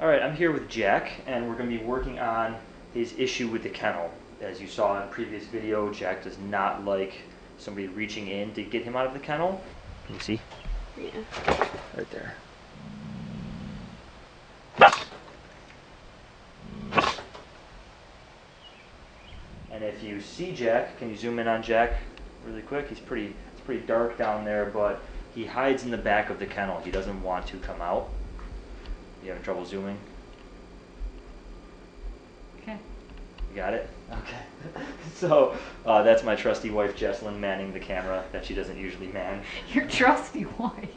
All right, I'm here with Jack, and we're going to be working on his issue with the kennel. As you saw in a previous video, Jack does not like somebody reaching in to get him out of the kennel. Can you see? Yeah. Right there. And if you see Jack, can you zoom in on Jack really quick? It's pretty dark down there, but he hides in the back of the kennel. He doesn't want to come out. You having trouble zooming? Okay. You got it? Okay. So that's my trusty wife, Jesslyn, manning the camera that she doesn't usually man. Your trusty wife.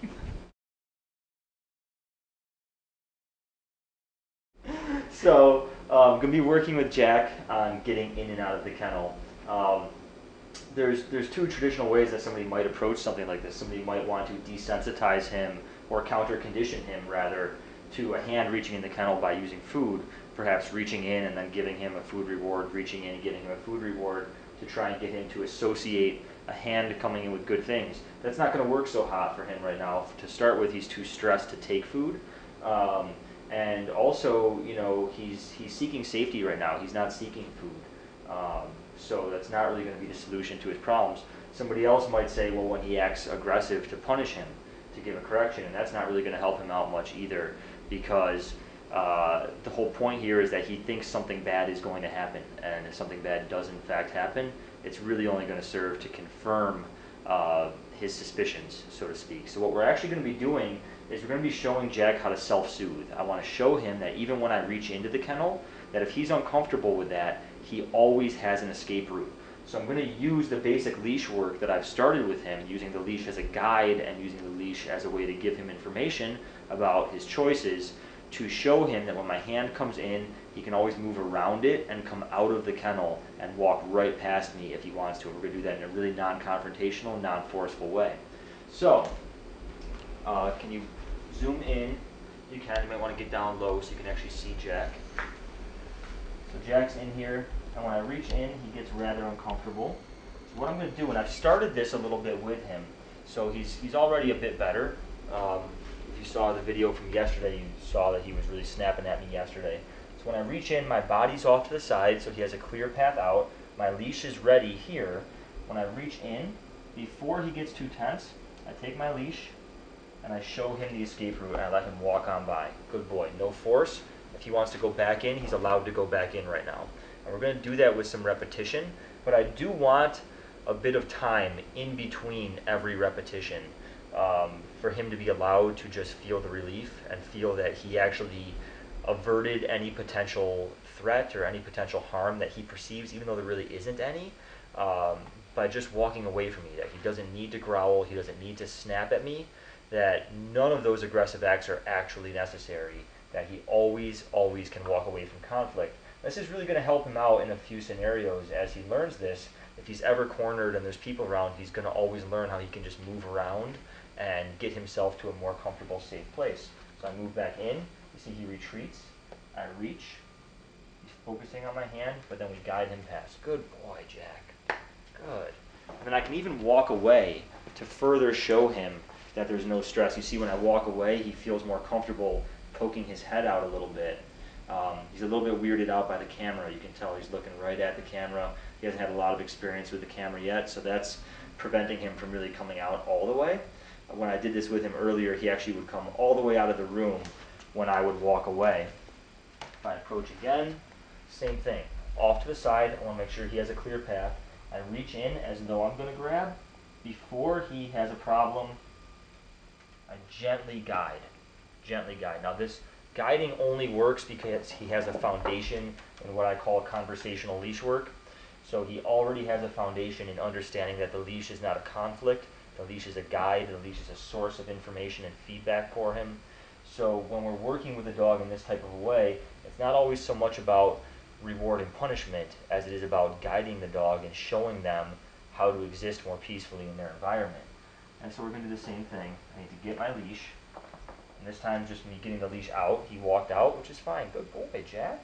So I'm going to be working with Jack on getting in and out of the kennel. There's two traditional ways that somebody might approach something like this. Somebody might want to desensitize him or counter-condition him, rather, to a hand reaching in the kennel by using food, perhaps reaching in and then giving him a food reward, reaching in and getting him a food reward to try and get him to associate a hand coming in with good things. That's not going to work so hot for him right now. To start with, he's too stressed to take food. And also, you know, he's seeking safety right now. He's not seeking food. So that's not really going to be the solution to his problems. Somebody else might say, well, when he acts aggressive, to punish him, to give a correction, and that's not really going to help him out much either, because the whole point here is that he thinks something bad is going to happen, and if something bad does in fact happen, it's really only going to serve to confirm his suspicions, so to speak. So what we're actually going to be doing is we're going to be showing Jack how to self-soothe. I want to show him that even when I reach into the kennel, that if he's uncomfortable with that, he always has an escape route. So I'm going to use the basic leash work that I've started with him, using the leash as a guide and using the leash as a way to give him information about his choices, to show him that when my hand comes in, he can always move around it and come out of the kennel and walk right past me if he wants to. And we're going to do that in a really non-confrontational, non-forceful way. So, can you zoom in? You can. You might want to get down low so you can actually see Jack. So Jack's in here, and when I reach in, he gets rather uncomfortable. So what I'm going to do, and I've started this a little bit with him, so he's already a bit better. If you saw the video from yesterday, you saw that he was really snapping at me yesterday. So when I reach in, my body's off to the side, so he has a clear path out. My leash is ready here. When I reach in, before he gets too tense, I take my leash, and I show him the escape route, and I let him walk on by. Good boy. No force. If he wants to go back in, he's allowed to go back in right now. And we're going to do that with some repetition, but I do want a bit of time in between every repetition for him to be allowed to just feel the relief and feel that he actually averted any potential threat or any potential harm that he perceives, even though there really isn't any, by just walking away from me. That he doesn't need to growl, he doesn't need to snap at me, that none of those aggressive acts are actually necessary, that he always can walk away from conflict. This is really going to help him out in a few scenarios as he learns this. If he's ever cornered and there's people around, he's going to always learn how he can just move around and get himself to a more comfortable, safe place. So I move back in. You see he retreats. I reach. He's focusing on my hand, but then we guide him past. Good boy, Jack. Good. And then I can even walk away to further show him that there's no stress. You see when I walk away, he feels more comfortable poking his head out a little bit. He's a little bit weirded out by the camera. You can tell he's looking right at the camera. He hasn't had a lot of experience with the camera yet, so that's preventing him from really coming out all the way. When I did this with him earlier, he actually would come all the way out of the room when I would walk away. If I approach again, same thing. Off to the side, I want to make sure he has a clear path. I reach in as though I'm going to grab. Before he has a problem, I gently guide. Gently guide. Now this guiding only works because he has a foundation in what I call conversational leash work. So he already has a foundation in understanding that the leash is not a conflict, the leash is a guide, the leash is a source of information and feedback for him. So when we're working with a dog in this type of a way, it's not always so much about reward and punishment as it is about guiding the dog and showing them how to exist more peacefully in their environment. And so we're going to do the same thing. I need to get my leash. And this time, just me getting the leash out. He walked out, which is fine. Good boy, Jack.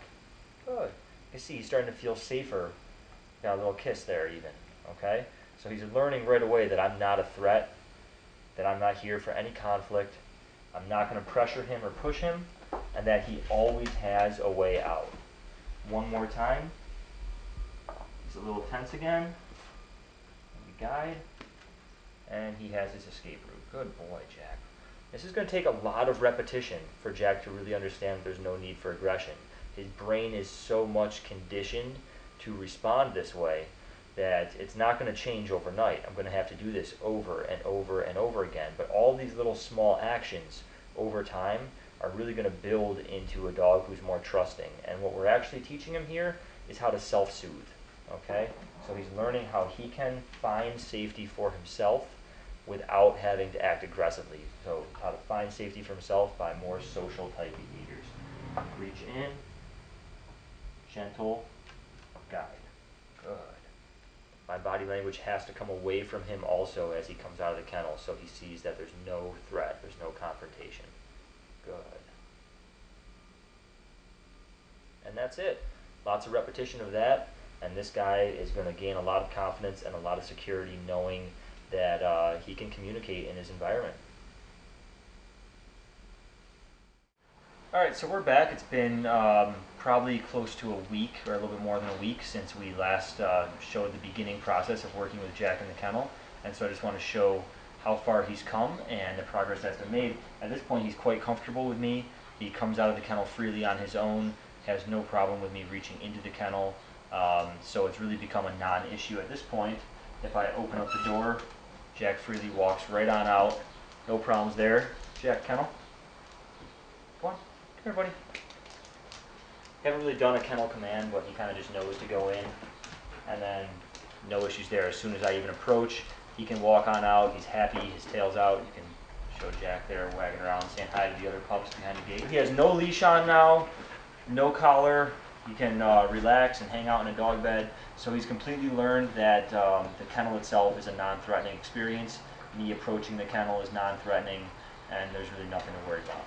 Good. You see, he's starting to feel safer. Got a little kiss there, even. Okay? So he's learning right away that I'm not a threat, that I'm not here for any conflict. I'm not going to pressure him or push him. and that he always has a way out. One more time. He's a little tense again. And we guide. And he has his escape route. Good boy, Jack. This is going to take a lot of repetition for Jack to really understand that there's no need for aggression. His brain is so much conditioned to respond this way that it's not going to change overnight. I'm going to have to do this over and over and over again. But all these little small actions over time are really going to build into a dog who's more trusting. And what we're actually teaching him here is how to self-soothe. Okay? So he's learning how he can find safety for himself without having to act aggressively. So how to find safety for himself by more social type behaviors. Reach in, gentle, guide. Good. My body language has to come away from him also as he comes out of the kennel, so he sees that there's no threat, there's no confrontation. Good. And that's it. Lots of repetition of that, and this guy is going to gain a lot of confidence and a lot of security knowing that he can communicate in his environment. Alright, so we're back. It's been probably close to a week, or a little bit more than a week, since we last showed the beginning process of working with Jack in the kennel. And so I just want to show how far he's come and the progress that's been made. At this point, he's quite comfortable with me. He comes out of the kennel freely on his own, has no problem with me reaching into the kennel. So it's really become a non-issue at this point. If I open up the door, Jack freely walks right on out. No problems there. Jack, kennel. Come on. Come here, buddy. Haven't really done a kennel command, but he kind of just knows to go in. And then no issues there. As soon as I even approach, he can walk on out. He's happy. His tail's out. You can show Jack there wagging around, saying hi to the other pups behind the gate. He has no leash on now, no collar. He can relax and hang out in a dog bed. So he's completely learned that the kennel itself is a non-threatening experience. Me approaching the kennel is non-threatening, and there's really nothing to worry about.